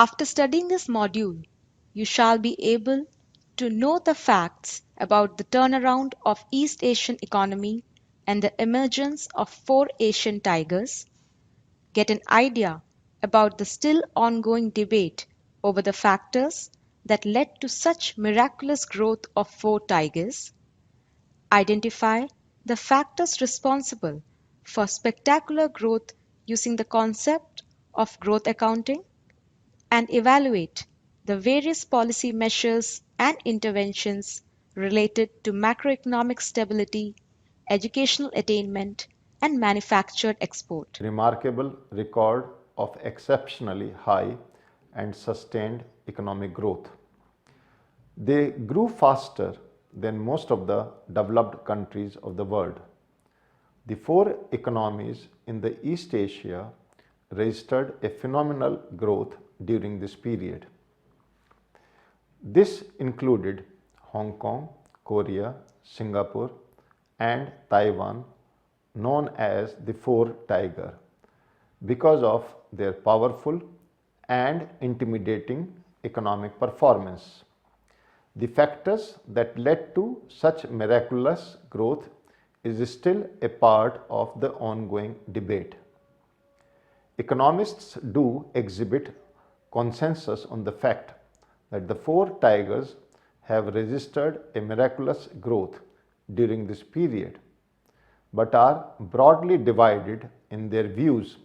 After studying this module, you shall be able to know the facts about the turnaround of East Asian economy and the emergence of four Asian tigers, get an idea about the still ongoing debate over the factors that led to such miraculous growth of four tigers, identify the factors responsible for spectacular growth using the concept of growth accounting, and evaluate the various policy measures and interventions related to macroeconomic stability, educational attainment, and manufactured export. Remarkable record of exceptionally high and sustained economic growth. They grew faster than most of the developed countries of the world. The four economies in the East Asia registered a phenomenal growth during this period. This included Hong Kong, Korea, Singapore, and Taiwan, known as the Four Tiger, because of their powerful and intimidating economic performance. The factors that led to such miraculous growth is still a part of the ongoing debate. Economists do exhibit consensus on the fact that the four tigers have registered a miraculous growth during this period, but are broadly divided in their views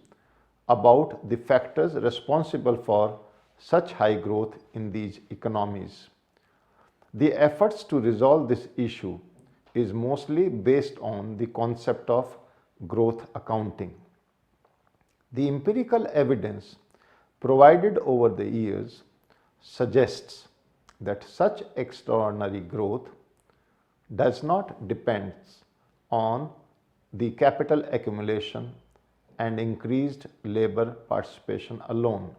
about the factors responsible for such high growth in these economies. The efforts to resolve this issue is mostly based on the concept of growth accounting. The empirical evidence provided over the years suggests that such extraordinary growth does not depend on the capital accumulation and increased labor participation alone.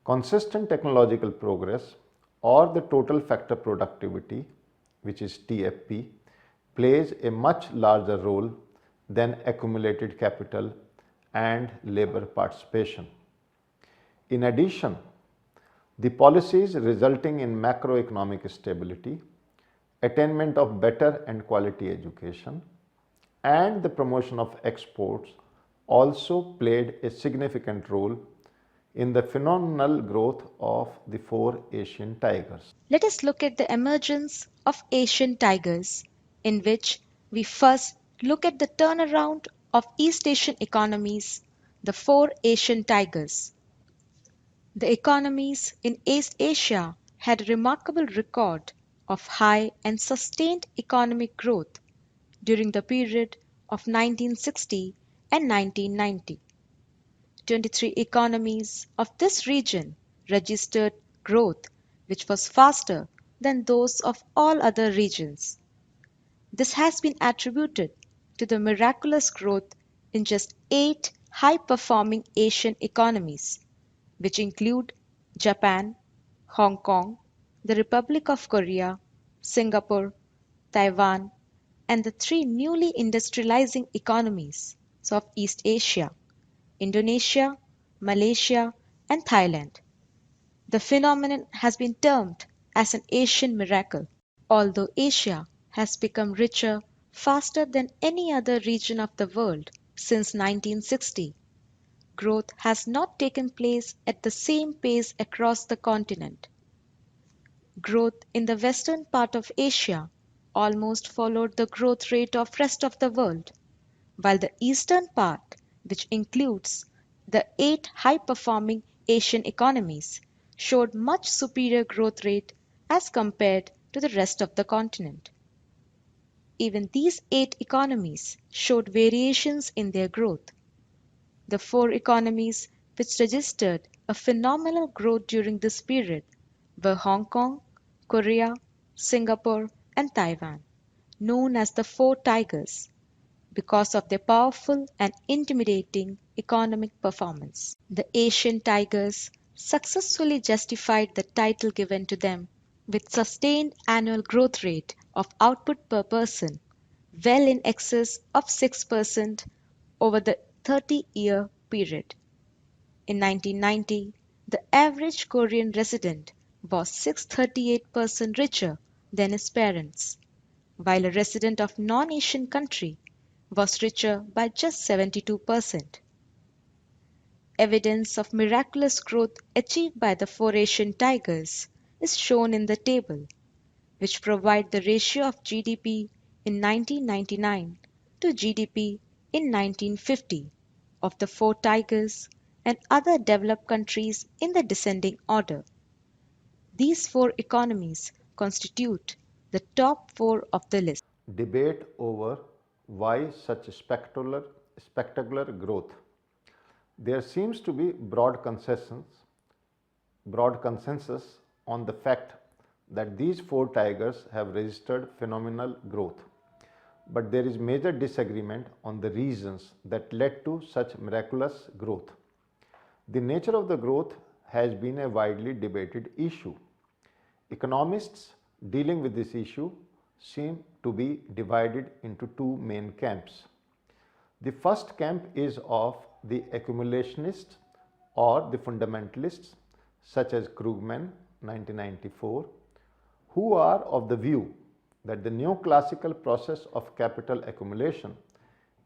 Consistent technological progress, or the total factor productivity, which is TFP, plays a much larger role than accumulated capital and labor participation. In addition, the policies resulting in macroeconomic stability, attainment of better and quality education, and the promotion of exports also played a significant role in the phenomenal growth of the four Asian tigers. Let us look at the emergence of Asian tigers, in which we first look at the turnaround of East Asian economies, the four Asian tigers. The economies in East Asia had a remarkable record of high and sustained economic growth during the period of 1960 and 1990. 23 economies of this region registered growth which was faster than those of all other regions. This has been attributed to the miraculous growth in just 8 high-performing Asian economies, which include Japan, Hong Kong, the Republic of Korea, Singapore, Taiwan, and the 3 newly industrializing economies of East Asia, Indonesia, Malaysia, and Thailand. The phenomenon has been termed as an Asian miracle. Although Asia has become richer faster than any other region of the world since 1960, growth has not taken place at the same pace across the continent. Growth in the western part of Asia almost followed the growth rate of rest of the world, while the eastern part, which includes the 8 high-performing Asian economies, showed much superior growth rate as compared to the rest of the continent. Even these 8 economies showed variations in their growth. The 4 economies which registered a phenomenal growth during this period were Hong Kong, Korea, Singapore, and Taiwan, known as the Four Tigers, because of their powerful and intimidating economic performance. The Asian tigers successfully justified the title given to them with sustained annual growth rate of output per person well in excess of 6% over the 30-year period. In 1990, The average Korean resident was 638% richer than his parents, while a resident of non-Asian country was richer by just 72%. Evidence of miraculous growth achieved by the four Asian tigers is shown in the table, which provide the ratio of GDP in 1999 to GDP in 1950 of the four tigers and other developed countries in the descending order. These four economies constitute the top four of the list. Debate over why such spectacular growth. There seems to be broad consensus on the fact that these four tigers have registered phenomenal growth. But there is major disagreement on the reasons that led to such miraculous growth. The nature of the growth has been a widely debated issue. Economists dealing with this issue seem to be divided into two main camps. The first camp is of the accumulationists or the fundamentalists, such as Krugman 1994, who are of the view that the neoclassical process of capital accumulation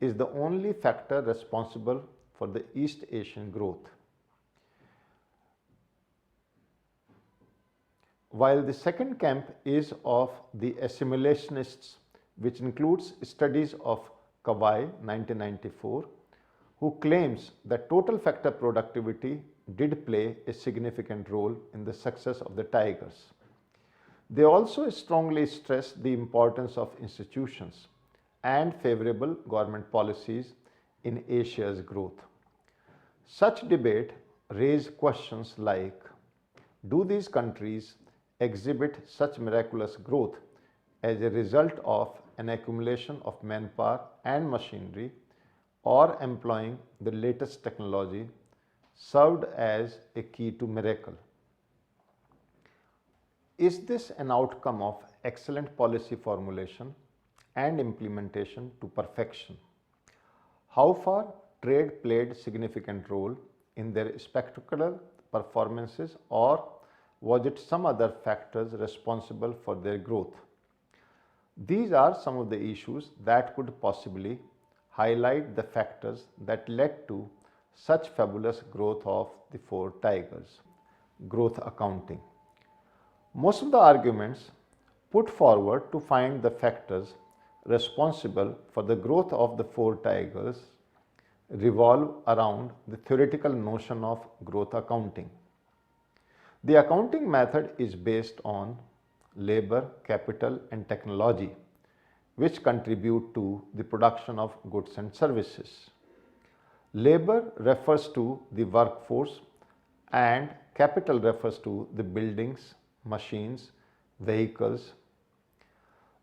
is the only factor responsible for the East Asian growth. While the second camp is of the assimilationists, which includes studies of Kawai 1994, who claims that total factor productivity did play a significant role in the success of the tigers. They also strongly stress the importance of institutions and favorable government policies in Asia's growth. Such debate raise questions like, do these countries exhibit such miraculous growth as a result of an accumulation of manpower and machinery, or employing the latest technology served as a key to miracle? Is this an outcome of excellent policy formulation and implementation to perfection? How far trade played significant role in their spectacular performances, or was it some other factors responsible for their growth? These are some of the issues that could possibly highlight the factors that led to such fabulous growth of the four tigers. Growth accounting. Most of the arguments put forward to find the factors responsible for the growth of the four tigers revolve around the theoretical notion of growth accounting. The accounting method is based on labor, capital, and technology, which contribute to the production of goods and services. Labor refers to the workforce and capital refers to the buildings, machines, vehicles.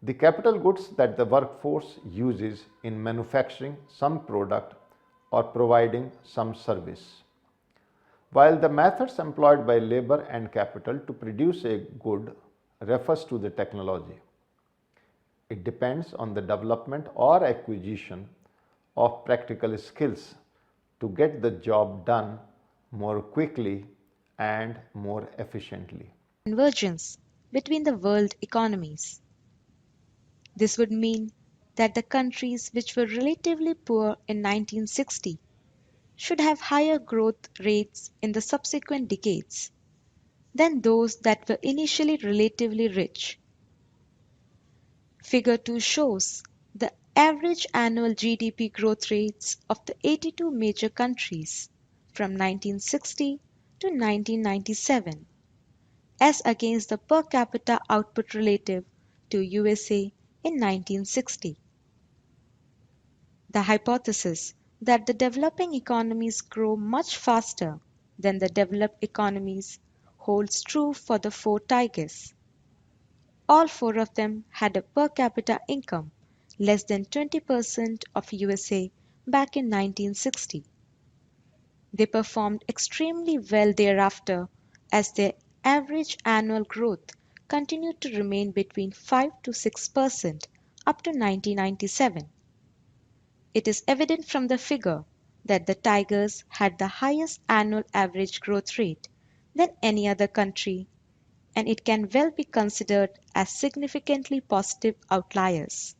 The capital goods that the workforce uses in manufacturing some product or providing some service. While the methods employed by labor and capital to produce a good refers to the technology. It depends on the development or acquisition of practical skills to get the job done more quickly and more efficiently. Convergence between the world economies. This would mean that the countries which were relatively poor in 1960 should have higher growth rates in the subsequent decades than those that were initially relatively rich. Figure 2 shows the average annual GDP growth rates of the 82 major countries from 1960 to 1997 as against the per capita output relative to USA in 1960. The hypothesis that the developing economies grow much faster than the developed economies holds true for the four tigers. All four of them had a per capita income less than 20% of USA back in 1960. They performed extremely well thereafter as their average annual growth continued to remain between 5 to 6% up to 1997. It is evident from the figure that the tigers had the highest annual average growth rate than any other country, and it can well be considered as significantly positive outliers.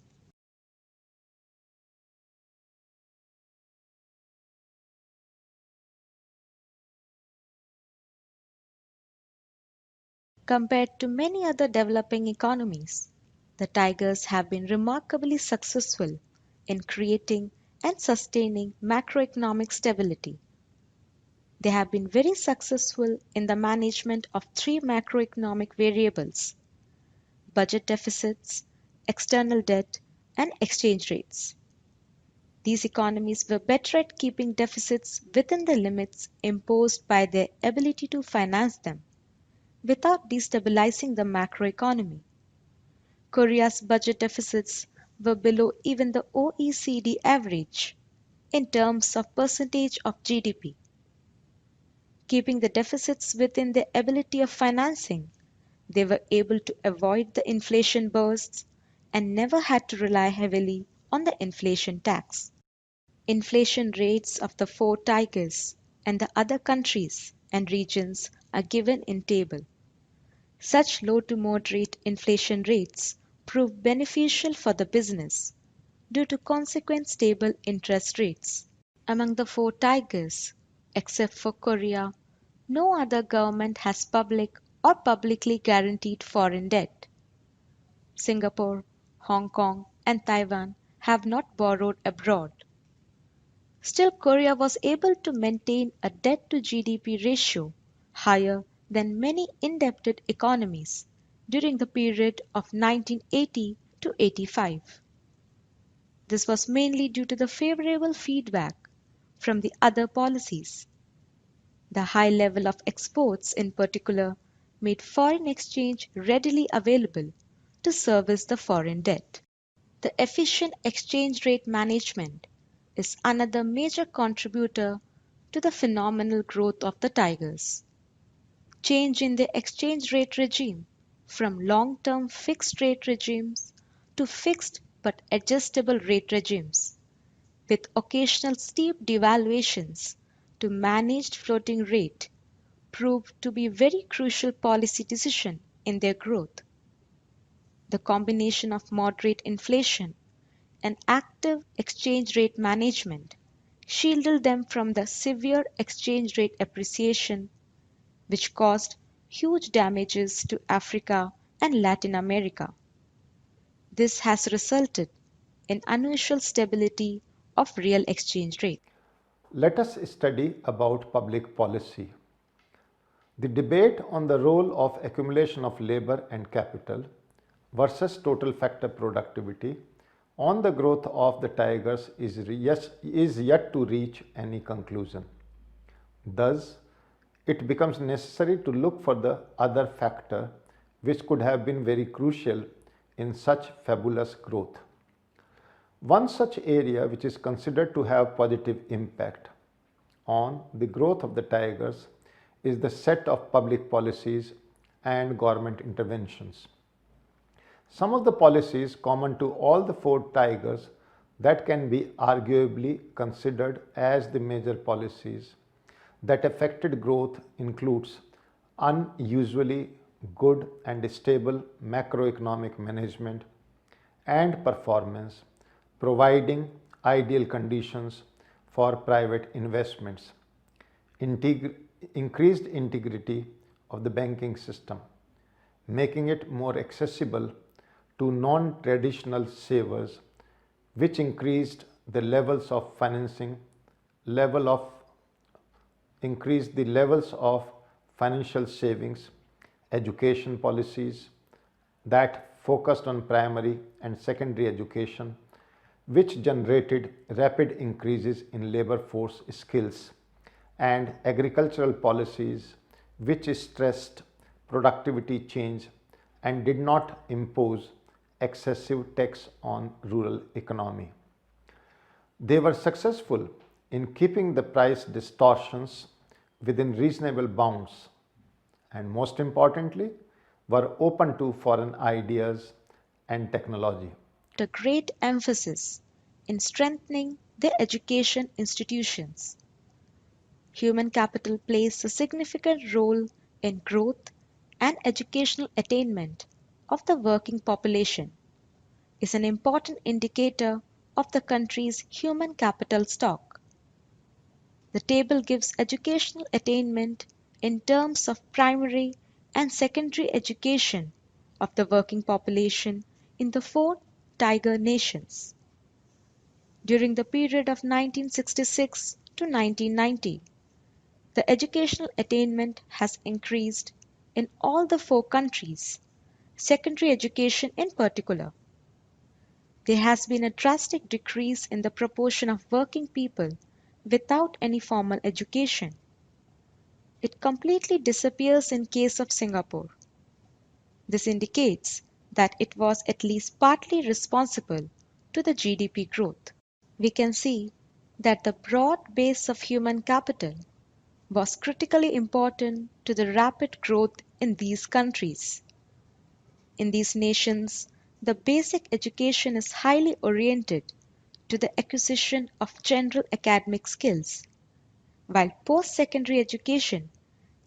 Compared to many other developing economies, the tigers have been remarkably successful in creating and sustaining macroeconomic stability. They have been very successful in the management of three macroeconomic variables: budget deficits, external debt, and exchange rates. These economies were better at keeping deficits within the limits imposed by their ability to finance them without destabilizing the macroeconomy. Korea's budget deficits were below even the OECD average in terms of percentage of GDP. Keeping the deficits within their ability of financing, they were able to avoid the inflation bursts and never had to rely heavily on the inflation tax. Inflation rates of the four tigers and the other countries and regions are given in table. Such low to moderate inflation rates prove beneficial for the business due to consequent stable interest rates. Among the four tigers, except for Korea, no other government has public or publicly guaranteed foreign debt. Singapore, Hong Kong, and Taiwan have not borrowed abroad. Still, Korea was able to maintain a debt to GDP ratio higher than many indebted economies during the period of 1980 to 85. This was mainly due to the favorable feedback from the other policies. The high level of exports in particular made foreign exchange readily available to service the foreign debt. The efficient exchange rate management is another major contributor to the phenomenal growth of the tigers. Change in the exchange rate regime from long-term fixed rate regimes to fixed but adjustable rate regimes, with occasional steep devaluations to managed floating rate, proved to be very crucial policy decision in their growth. The combination of moderate inflation and active exchange rate management shielded them from the severe exchange rate appreciation which caused huge damages to Africa and Latin America. This has resulted in unusual stability of real exchange rate. Let us study about public policy. The debate on the role of accumulation of labor and capital versus total factor productivity on the growth of the tigers is yet to reach any conclusion. Thus, it becomes necessary to look for the other factor which could have been very crucial in such fabulous growth. One such area which is considered to have positive impact on the growth of the tigers is the set of public policies and government interventions. Some of the policies common to all the four tigers that can be arguably considered as the major policies that affected growth includes unusually good and stable macroeconomic management and performance, providing ideal conditions for private investments, increased integrity of the banking system, making it more accessible to non-traditional savers, which increased the levels of financing, increased the levels of financial savings, education policies that focused on primary and secondary education, which generated rapid increases in labor force skills, and agricultural policies which stressed productivity change and did not impose excessive tax on rural economy. They were successful in keeping the price distortions within reasonable bounds and most importantly were open to foreign ideas and technology. A great emphasis in strengthening their education institutions. Human capital plays a significant role in growth and educational attainment of the working population is an important indicator of the country's human capital stock. The table gives educational attainment in terms of primary and secondary education of the working population in the four tiger nations. During the period of 1966 to 1990, the educational attainment has increased in all the four countries, secondary education in particular. There has been a drastic decrease in the proportion of working people without any formal education. It completely disappears in case of Singapore. This indicates that it was at least partly responsible to the GDP growth. We can see that the broad base of human capital was critically important to the rapid growth in these countries. In these nations, the basic education is highly oriented to the acquisition of general academic skills, while post-secondary education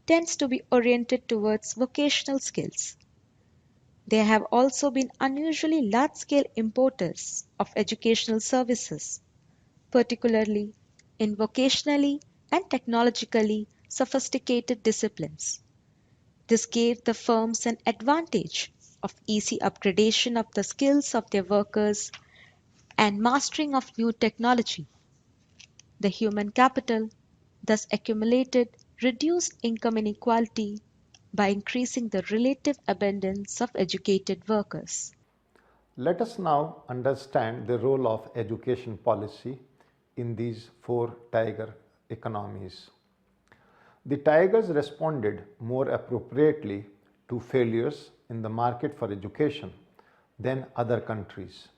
tends to be oriented towards vocational skills. They have also been unusually large-scale importers of educational services, particularly in vocationally and technologically sophisticated disciplines. This gave the firms an advantage of easy upgradation of the skills of their workers and mastering of new technology. The human capital thus accumulated reduced income inequality by increasing the relative abundance of educated workers. Let us now understand the role of education policy in these four tiger economies. The tigers responded more appropriately to failures in the market for education than other countries.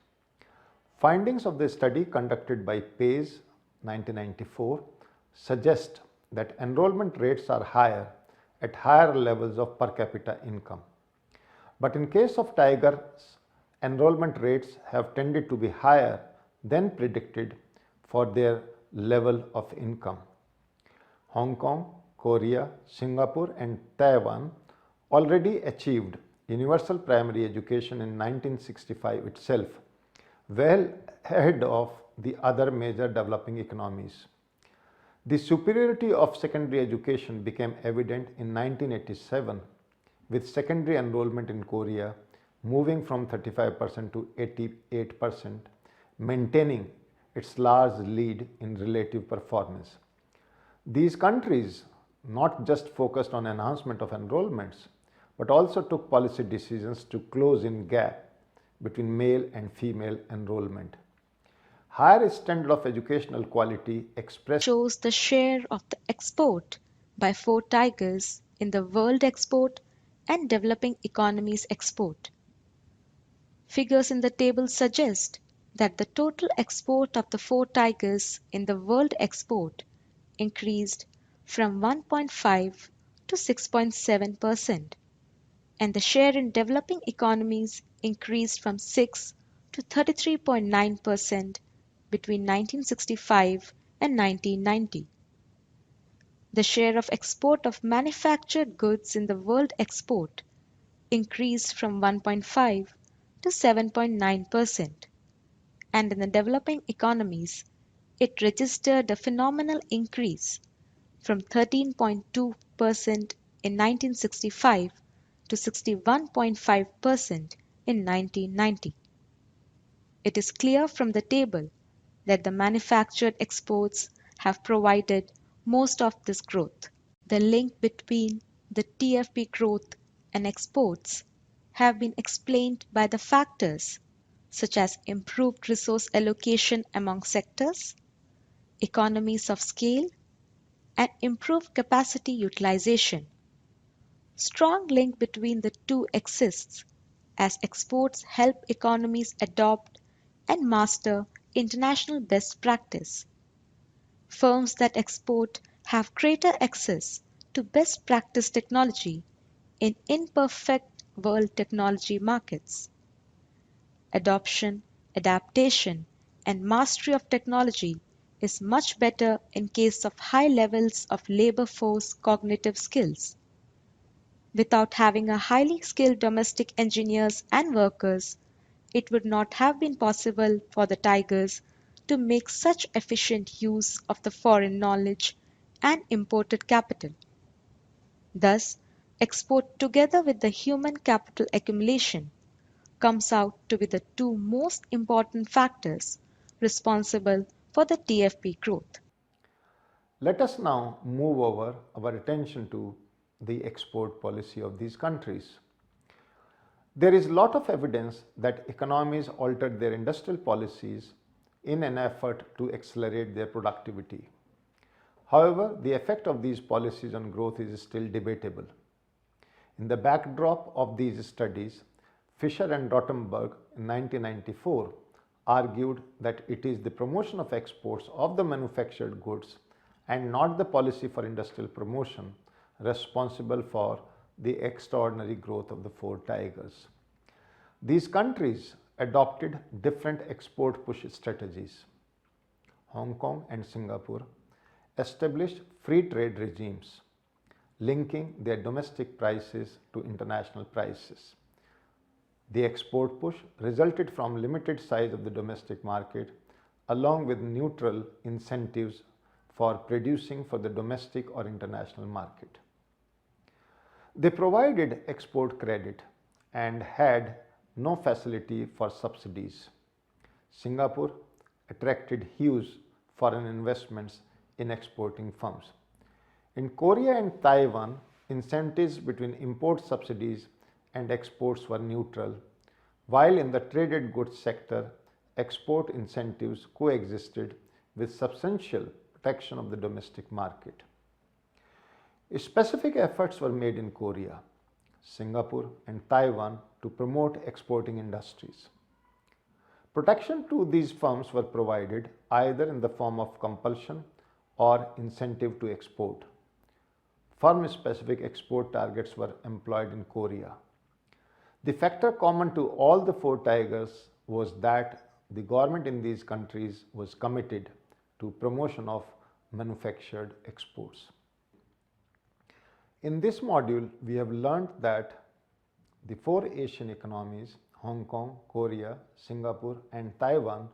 Findings of the study conducted by Pays 1994 suggest that enrollment rates are higher at higher levels of per capita income. But in case of tigers, enrollment rates have tended to be higher than predicted for their level of income. Hong Kong, Korea, Singapore and Taiwan already achieved universal primary education in 1965 itself, well ahead of the other major developing economies. The superiority of secondary education became evident in 1987 with secondary enrollment in Korea moving from 35% to 88%, maintaining its large lead in relative performance. These countries not just focused on enhancement of enrollments, but also took policy decisions to close in gap between male and female enrollment. Higher standard of educational quality expressed Shows the share of the export by four tigers in the world export and developing economies export. Figures in the table suggest that the total export of the four tigers in the world export increased from 1.5 to 6.7%, and the share in developing economies increased from 6 to 33.9% between 1965 and 1990. The share of export of manufactured goods in the world export increased from 1.5 to 7.9%, and in the developing economies, it registered a phenomenal increase from 13.2% in 1965 to 61.5% in 1990. It is clear from the table that the manufactured exports have provided most of this growth. The link between the TFP growth and exports have been explained by the factors such as improved resource allocation among sectors, economies of scale, and improved capacity utilization. Strong link between the two exists as exports help economies adopt and master international best practice. Firms that export have greater access to best practice technology in imperfect world technology markets. Adoption, adaptation, and mastery of technology is much better in case of high levels of labor force cognitive skills. Without having a highly skilled domestic engineers and workers, it would not have been possible for the Tigers to make such efficient use of the foreign knowledge and imported capital. Thus, export together with the human capital accumulation comes out to be the two most important factors responsible for the TFP growth. Let us now move over our attention to the export policy of these countries. There is a lot of evidence that economies altered their industrial policies in an effort to accelerate their productivity. However, the effect of these policies on growth is still debatable. In the backdrop of these studies, Fisher and Rothenberg in 1994 argued that it is the promotion of exports of the manufactured goods and not the policy for industrial promotion responsible for the extraordinary growth of the four tigers. These countries adopted different export push strategies. Hong Kong and Singapore established free trade regimes, linking their domestic prices to international prices. The export push resulted from limited size of the domestic market along with neutral incentives for producing for the domestic or international market. They provided export credit and had no facility for subsidies. Singapore attracted huge foreign investments in exporting firms. In Korea and Taiwan, incentives between import subsidies and exports were neutral, while in the traded goods sector, export incentives coexisted with substantial protection of the domestic market. Specific efforts were made in Korea, Singapore, and Taiwan to promote exporting industries. Protection to these firms were provided either in the form of compulsion or incentive to export. Firm-specific export targets were employed in Korea. The factor common to all the four tigers was that the government in these countries was committed to promotion of manufactured exports. In this module, we have learned that the four Asian economies, Hong Kong, Korea, Singapore, and Taiwan,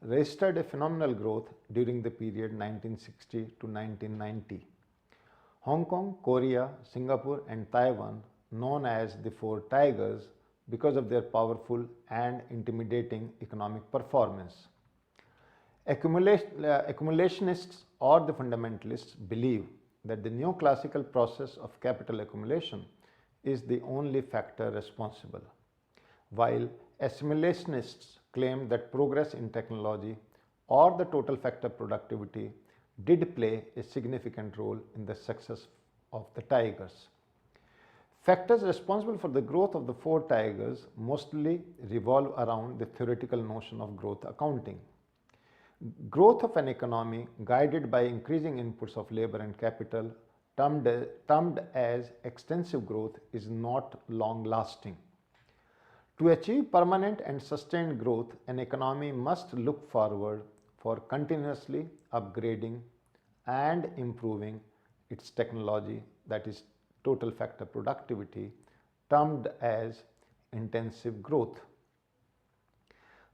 registered a phenomenal growth during the period 1960 to 1990. Hong Kong, Korea, Singapore, and Taiwan, known as the Four Tigers because of their powerful and intimidating economic performance. Accumulationists or the fundamentalists believe that the neoclassical process of capital accumulation is the only factor responsible, while assimilationists claim that progress in technology or the total factor productivity did play a significant role in the success of the tigers. Factors responsible for the growth of the four tigers mostly revolve around the theoretical notion of growth accounting. Growth of an economy guided by increasing inputs of labor and capital, termed as extensive growth, is not long lasting. To achieve permanent and sustained growth, an economy must look forward for continuously upgrading and improving its technology, that is total factor productivity, termed as intensive growth.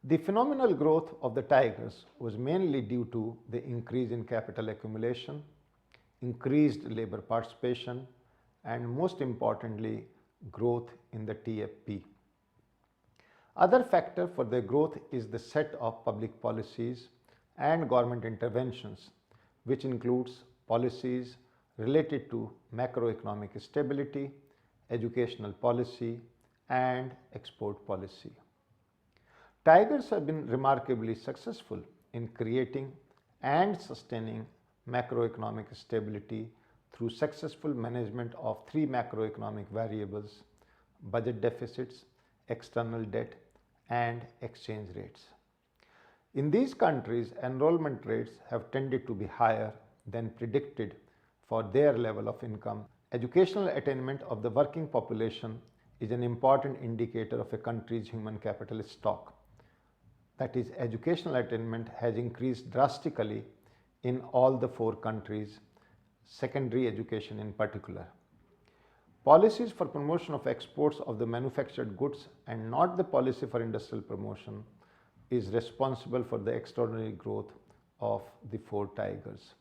The phenomenal growth of the tigers was mainly due to the increase in capital accumulation, increased labor participation, and most importantly, growth in the TFP. Other factor for their growth is the set of public policies and government interventions, which includes policies related to macroeconomic stability, educational policy, and export policy. Tigers have been remarkably successful in creating and sustaining macroeconomic stability through successful management of three macroeconomic variables: budget deficits, external debt, and exchange rates. In these countries, enrollment rates have tended to be higher than predicted for their level of income. Educational attainment of the working population is an important indicator of a country's human capital stock. That is, educational attainment has increased drastically in all the four countries, secondary education in particular. Policies for promotion of exports of the manufactured goods and not the policy for industrial promotion is responsible for the extraordinary growth of the four tigers.